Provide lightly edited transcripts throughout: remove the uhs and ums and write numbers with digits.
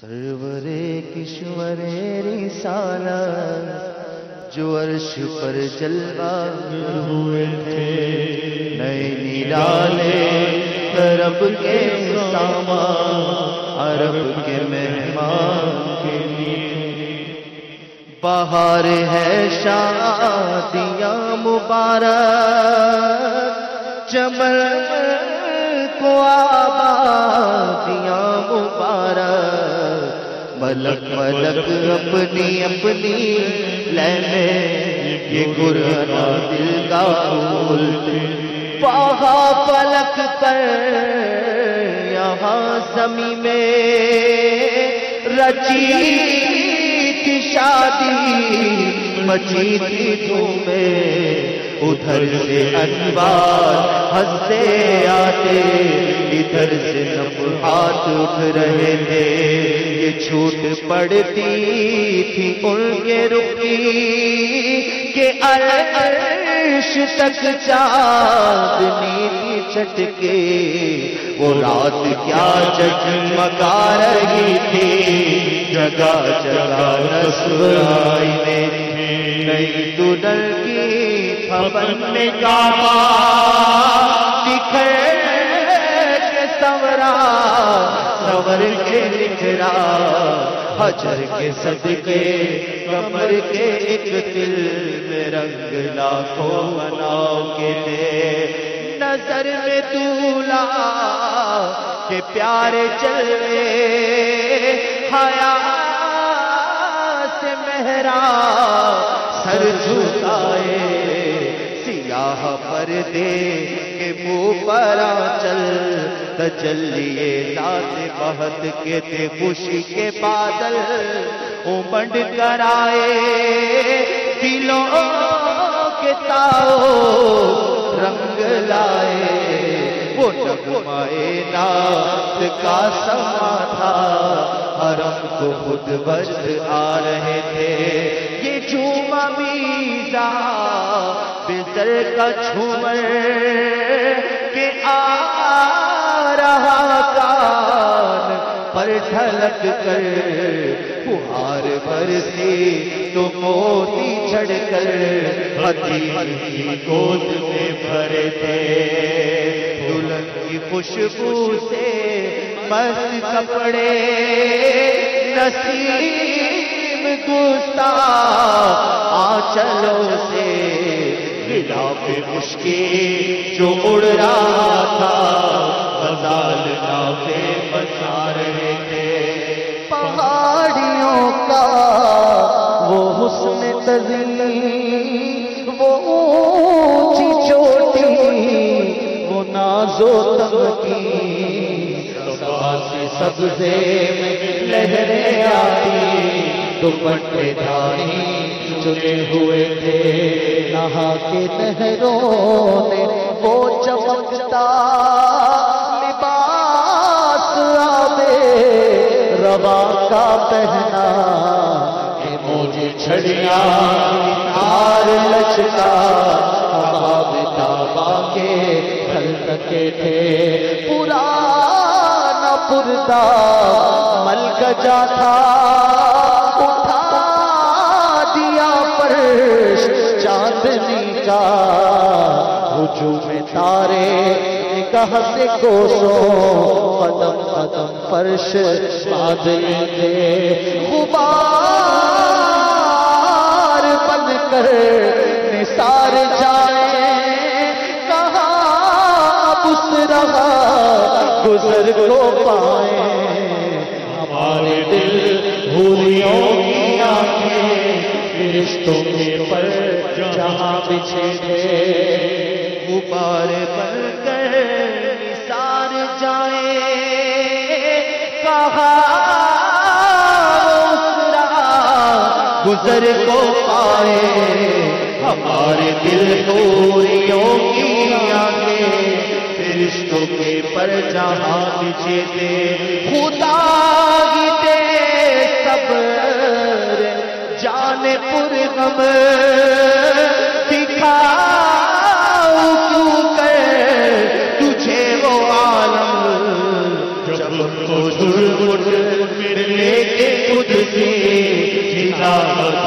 سرور کشور رسالت جو عرش پر جلوہ ہوئے تھے، نئے نرالے عرب کے سامان، عرب کے مہمان کے لیے بہار ہے شادیاں مبارک، چمن کو آبادیاں مبارک، ملک ملک اپنی اپنی لینے یہ قرآن دل کا بولتے، وہاں فلک پر یہاں زمین میں رچی تھی شادی، مچی تھی دھومیں، ادھر سے انوار ہنستے آتے، ادھر سے نفحات اٹھ رہے تھے، یہ چھوٹ پڑتی تھی ان کے رخ کی کہ عرش تک چاندنی تھی چٹکے، وہ رات کیا جگمگا رہی تھی، جگہ جگہ نصر آئی میری، نئی دلہن کی پھپن میں کعبہ دکھے کے سورا، سور کے نکھرا، حجر کے صدقے کمر کے ایک دل میں رنگ لاکھوں بناؤ کے دے، نظر میں دولہا کے پیارے چلوے، حیا سے مہرا سر جھکائے، سیاہ پردے کے منہ پر آنچل، تجلیے ذات بہت کے تھے، خوشی کے بادل امنڈ کر آئے، دلوں کے تاؤ رنگ لائے، وہ نغمائے نات کا سما تھا، حرم کو خود بس آ رہے تھے، یہ جھوما میزا بزر کا جھومر کہ آ رہا کان پر ڈھلک کر، بہار برسی تو موتی جھڑ کر، حتیم کی گود میں بھرے تھے، دلہن کی خوشبو سے مست کپڑے، نسیم گستاخ آنچلوں سے غلاف مشکی جو اڑ رہا تھا، غزال نافے بسا رہے تھے، پہاڑیوں کا وہ حسن تزئین، وہ اونچی چوٹی، وہ ناز و تمکین، سے سبزے میں لہریں آتی، دوپٹے دھاری چنے ہوئے تھے، نہا کے نہروں نے وہ چمکتا لباس آبے روا کا پہنا، کہ مجھے چھڑیاں ہار لچکا، باب تابا کے پھل تکے تھے، پرانا پردہ ملکجا تھا، اٹھا دیا فرش چاندنی کا، ہجوم تارے نگاہ سے کوسوں، قدم قدم فرش بادل تھے، غبار بن کر نثار جائے، کہاں بس رہا گزر کو پائے، ہمارے دل حوریوں کی آنکھیں فرشتوں کے پر جہاں بچھے تھے، غبار بن کر نثار جائے، کہاں گزر کو پائے، ہمارے دل حوریوں کی آنکھیں فرشتوں کے پر جہاں بچھے تھے، خدا ہی دے صبر جان پر غم، دکھاؤ کیوں کر تجھے وہ عالم، جب کو ضرورت ملے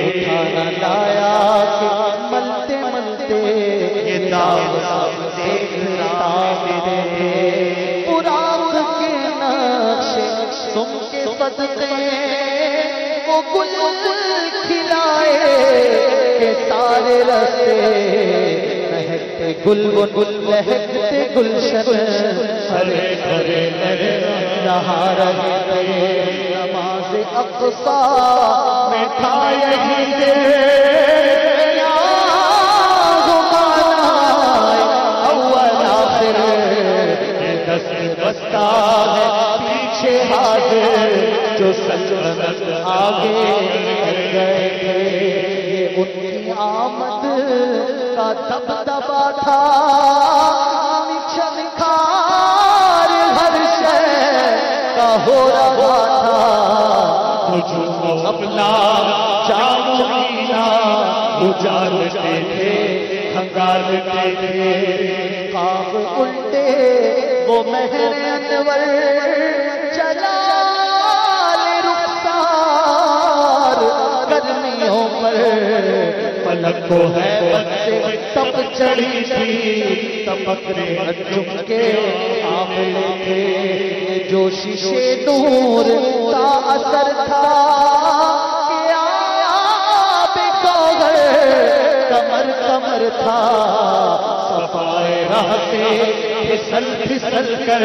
اٹھانا لایا کہ ملتے ملتے یہ داغ سب دیکھتا میرے براق کے نقش تم کے صدقے وہ گل کھلائے کہ سارے رستے مہکتے گل گل مہکتے گلشن ہرے ہرے رہا رہے تھے نماز اقصا میں تھا یہی دل اول آخر دست بستہ ہے پیچھے حاضر جو سلطنت آگے گئے تھے یہ ان کی آمد کا دبدبا تھا چمکار ہر شے کا ہو رہا تھا جو اپنا جامعہ اجالتے تھے ہنگالتے تھے خواب الٹے وہ مہر انور جلال رخسار گرمیوں پر پلک کو ہے بچے تب چڑھی تھی تمکرے انجم کے آملے تھے جو شیشے نور کا اثر تھا کہ آب کوثر کمر کمر تھا صفائے راہ سے پھسل پھسل کر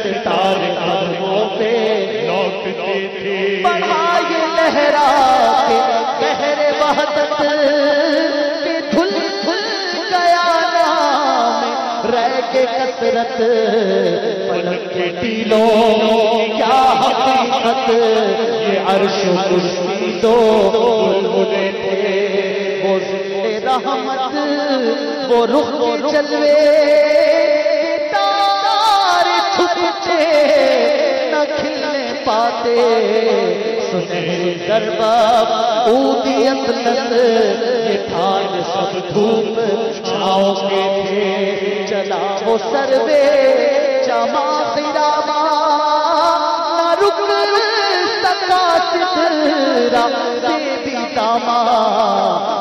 ستارے قدموں پہ لوٹتے تھے بڑھائے لہرا کے گہرے وحدت کے دھل دھل گیا نام رہ کے کثرت پلک کے ٹیلوں کیا حقیقت یہ عرش و کرسی دو بلبلے تھے وہ ذل رحمت وہ رخ کے جلوے تارے چھپتے نہ کھلنے پاتے سنہری درباب اودی اطلس یہ تھان سب دھوپ چھاؤں کے تھے چلا وہ سروے جمع خرابہ نہ رک سکا سترہ بے بھی داما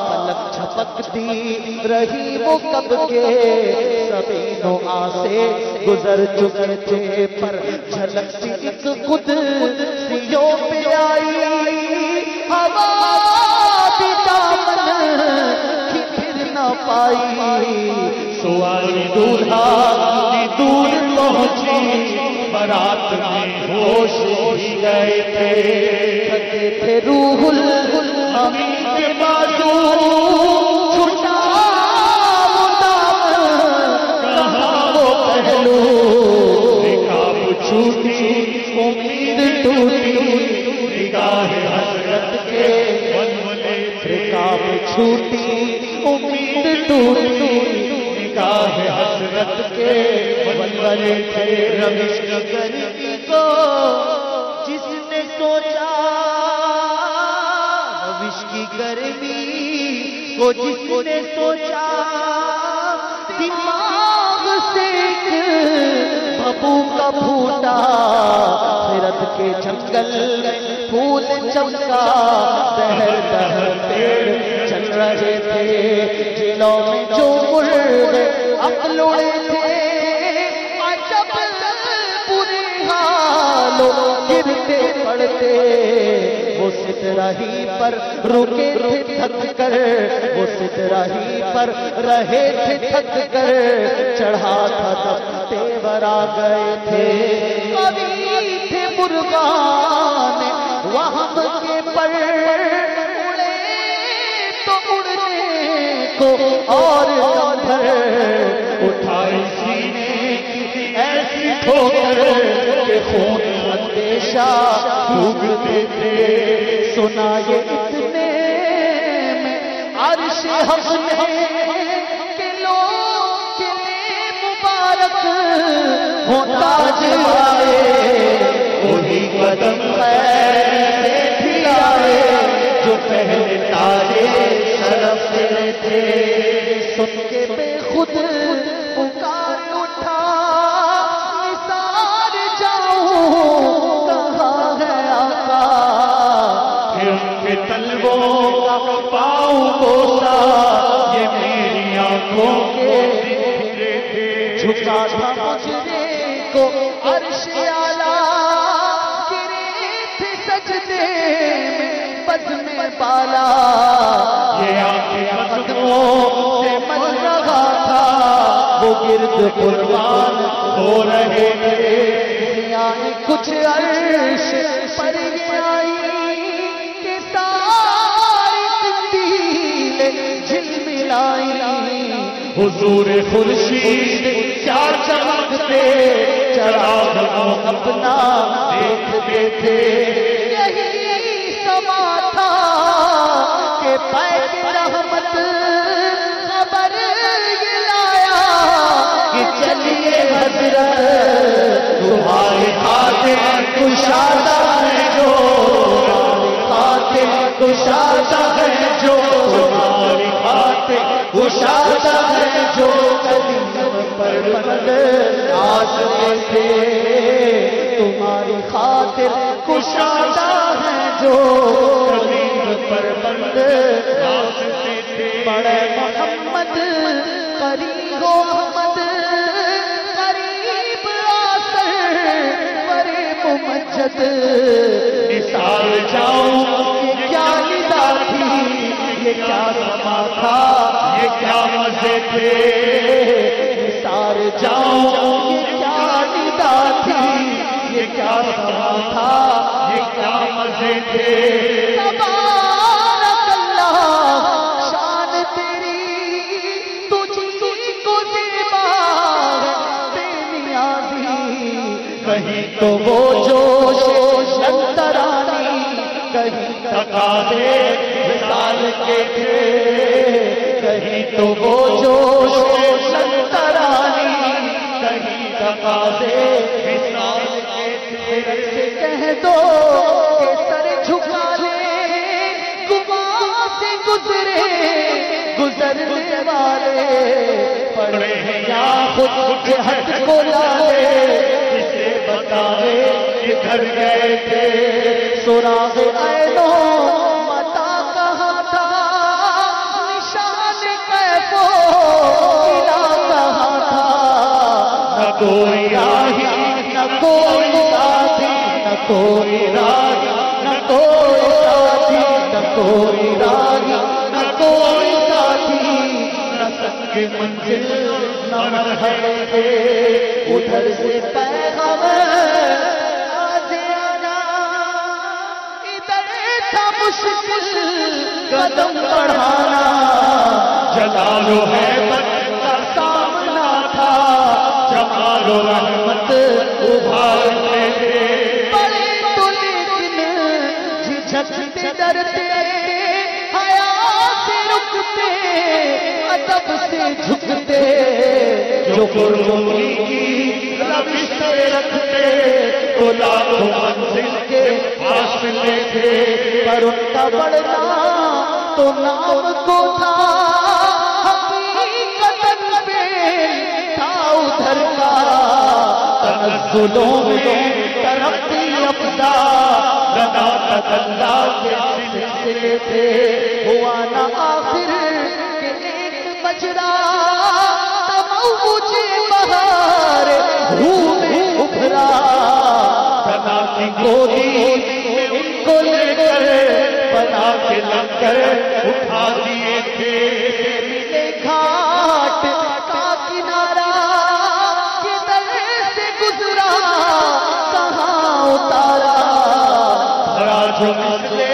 پلک جھپکتی رہی وہ کب کے سبینوں آسے گزر چکے تھے پر جھلکتی ایک خود سیوں پہ آئی ہوا بھی دامن کی پھر نہ پائی سواری دولہا دور پہنچی برات میں ہوش ہی گئے تھے تھکے تھے روح الامین کے بازو چھٹا وہ دامن کہاں وہ پہلو نقاب چھوٹی امید ٹوٹی نگاہ حسرت کے ولولے نقاب چھوٹی امید ٹوٹی نگاہ حسرت کے ولولے تھے روش گرمی کو جس نے سوچا روش کی گرمی کو جس نے سوچا دماغ سے بھبو کا پھوٹا خیرت کے جنگل میں پھول چمکا دہر دہر پیڑ چل رہے تھے جلوں میں جو مرغ عقل اڑے تھے عجب برے حالوں گرتے پڑتے وہ ستراہی پر رکے تھے تھک کر وہ ستراہی پر رہے تھے تھک کر چڑھا تھا تب تیور آ گئے تھے کبھی تھے مرغان وہاں کے پر اڑے تو اڑنے کو اور کمبھر اٹھائی سینے کی ایسی ٹھوکر کہ خون اندیشہ بھوگتے تھے سنا یہ اتنے میں عرش حق میں کہ لوگ کے مبارک ہوتا جائے وہی قدم خیر سے پھیلائے جو پہلے تاجے شرف سے تھے سن کے بے خود پکار اٹھا نثار جاؤں کہاں ہے آقا پھر کے تلووں کا پاؤں بوسا یہ میری آنکھوں کے ذکر تھے جھکا تھا مجرے کو عرش اعلیٰ گرے تھے سجدے میں بزم بالا یہ آنکھیں قدموں سے مل رہا تھا وہ گرد قربان ہو رہے تھے یعنی کچھ عرش پر آئی کہ ساری تبدیل جھلملائی حضور خورشید کیا چمکتے چراغوں اپنا دیکھتے تھے یہی سما تھا کہ پیک رحمت خبر یہ لایا کہ چلیے حضرت تمہاری خاطر کشادہ ہے جو خاطر کشادہ ہے جو تمہاری خاطر کشادہ ہے جو قدیم پر بند آستے تھے تمہاری خاطر کشادہ ہے جو قدیم پر بند آستے تھے بڑے محمد قریب احمد قریب آسر بڑے ممجد نثار جاؤں یہ کیا ندا تھی یہ کیا سما تھا یہ کیا مزے تھے نثار جاؤں یہ کیا ندا تھی یہ کیا سما تھا یہ کیا مزے تھے تبارک اللہ شان تیری تجھی کو زیبا بے نیازی کہیں تو وہ جوش شنترانی کہیں تقاضے مثال کے تھے کہیں تو وہ جوش شنترانی کہیں تقاضے مثال کے تھے سے کہہ دو کہ سر جھکا لے گما سے گزرے گزرنے والے پڑے ہیں یا خود جہت کو لالے اسے بتائے کدھر گئے تھے سراغ عینوں متا کہاں تھا نشان کیف و علا کہاں تھا نہ کوئی راہی نہ کوئی ساتھی نہ کوئی راہی نہ کوئی ساتھی نہ کوئی راہی نہ کوئی ساتھی نہ سنگ منزل نہ مرحلے تھے ادھر سے پیغام آنا ادھر تھا مشکل قدم بڑھانا جلال و حیبت کا سامنا تھا جمال و رحمت ابھارتے تھے بڑے تو لیکن جھجکتے ڈرتے حیا سے رکتے ادب سے جھکتے جو قربانی کی روش سے رکھتے تو لاکھوں منزل کے فاصلے تھے پر ان کا بڑھنا تو نام کو تھا حقیقت پہ تھا ادھر کا تنزلوں میں ترقی افزا لداقت اللہ کے سلسلے تھے ہوا نہ آخر کہ ایک بجرا تموج بہار روح میں ابھرا بنا کی گودی ان کو لے کر بنا کے لنگر اٹھا دیے تھے ملے گھاٹ کا کنارا کدھر سے گزرا کہاں اتارا بڑا جو نسلے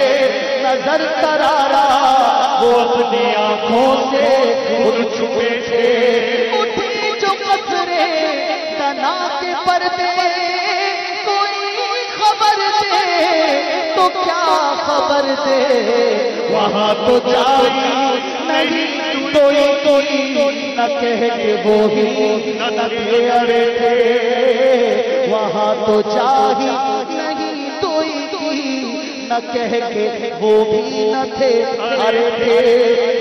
نظر کرارا وہ اپنی آنکھوں سے اڑ چکے تھے اٹھی جو قطرے دنا کے پردے کوئی خبر دے تو کیا خبر دے وہاں تو جاری نہیں کوئی نہ کہہ کہ وہ ہی نہ تھے ارے تھے وہاں تو چاہی نہیں کوئی نہ کہہ کے وہ بھی نہ تھے ارے تھے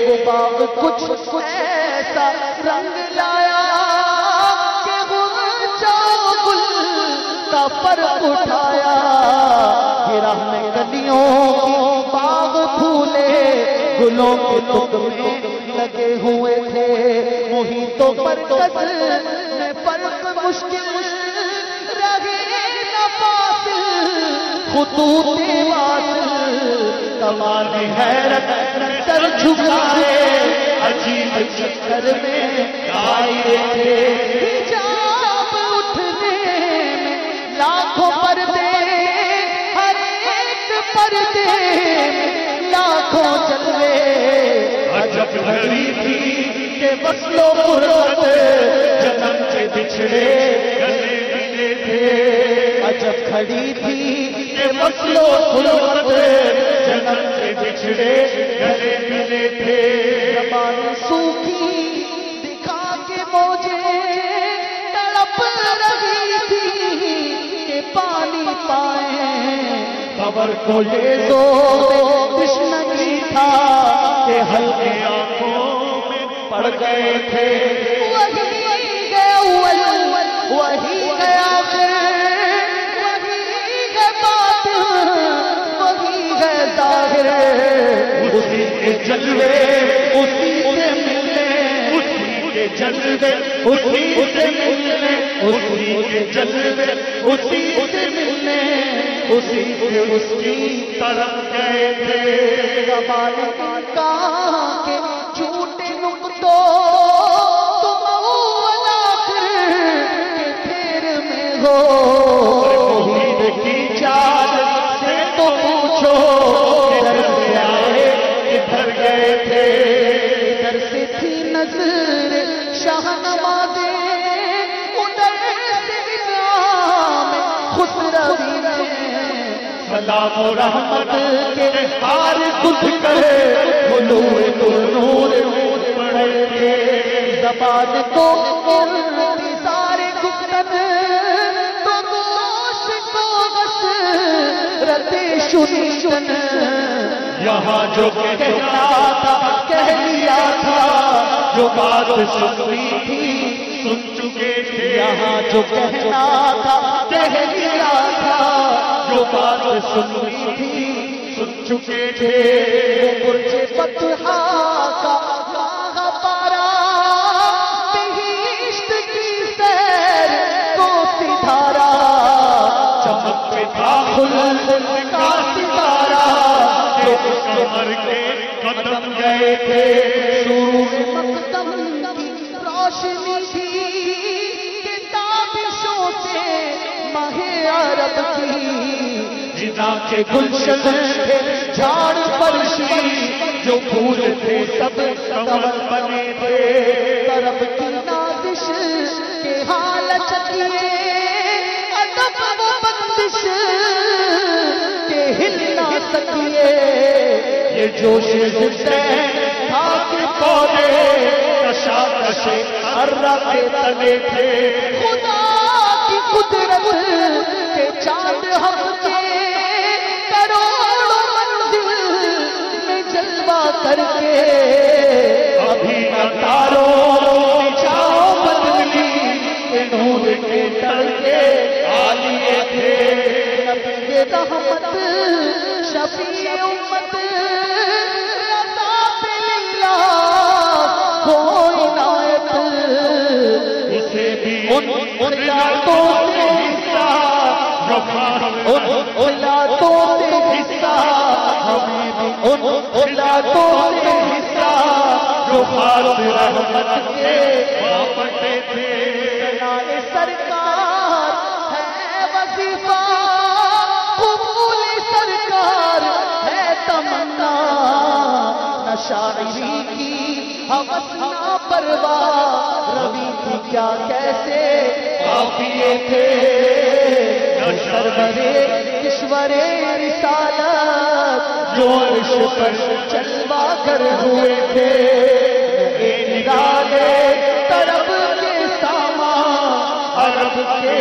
وہ باغ کچھ ایسا رنگ لایا کہ غنچہ گل کا فرق اٹھایا گرہ میں کلیوں کی گلوں کے تخمے لگے ہوئے تھے، محیط و مرکز میں فرق مشکل رہے نہ فاصل، خطوط واصل کمال حیرت سر جھکائے، عجیب چکر میں دائرے تھے، حجاب اٹھنے میں لاکھوں پردے، ہر ایک پردے میں لاکھوں جلوے، عجب گھڑی تھی کہ وصل و غربت جنم کے بچھڑے گلے ملے تھے، عجب گھڑی تھی کہ وصل و غربت جنم کے بچھڑے گلے ملے تھے، زبان سوکھی دکھا کے مجھے تڑپ رہی تھی کہ پانی پائیں، خبر کو یہ زور تشنگی تھا کہ ہلکے آنکھوں میں پڑ گئے تھے، وہی گئے اول وہی گئے آخر، وہی گئے باطن وہی گئے ظاہر، اسی کے جلوے اسی سے ملنے، اسی کے جلوے اسی سے ملنے، اسی کے جلوے اسی سے ملنے، اسی سے اس کی طرف گئے تھے، زبان کہاں کے جھوٹے نقطوں تم اول آخر کے پھر میں ہو، محیط کی چادر سے تو پوچھو ادھر سے آئے ادھر گئے تھے، ادھر سے تھی نظر شاہنوازے، ادھر سے انعام خسروی میں، سلام و رحمت کے ہار کچھ کرے، نور پڑے تھے، زبان کو انتظار گفتن تو گوش کو حسرت شنیدن، یہاں جو کہنا تھا کہہ لیا تھا، جو بات سننی تھی سن چکے تھے، یہاں جو کہنا تھا کہہ لیا تھا، جو بات سننی تھی سن چکے تھے، برج فتحہ کا ماہ پارا بہشت کی سیر کو ستارہ، چمک کے داخل کا ستارہ جو کمر کے قدم گئے تھے، سور مقدم کی روشنی تھی کہ تابشوں سے ماہ عرب کی، جنا کے گلشن تھے جھاڑ فرشی، جو پھول تھے سب کنول بنے تھے، طرب کی نازش کے حالت کیے، ادب و بندش کے ہل نہ سکیے، یہ جوش حسین تھا کہ پودے کشاکش ارہ کے تلے تھے، خدا کی قدرت کے چاند ہم کے کروڑوں منزل میں جلوہ کر کے، ابھی نہ تاروں میں چھاؤ بدلی کہ نور کے تڑکے آلیے تھے، نبی رحمت شفیع امت رضا باللہ کو عنایت، اسے بھی ان راتوں سے حصہ، ان راتوں سے حصہ، ہمیں بھی ان راتوں سے حصہ، جو خاص رحمت کے بانٹے تھے، ثنائے سرکار ہے وظیفہ، قبول سرکار ہے تمنا، نہ شاعری کی ہوس نہ پرواہ، روی تھی کیا کیسے قافیے تھے، سرورے کشورے رسالت جو عرش پر چلوا کر ہوئے تھے، نگاہے طرب کے سامان عرب کے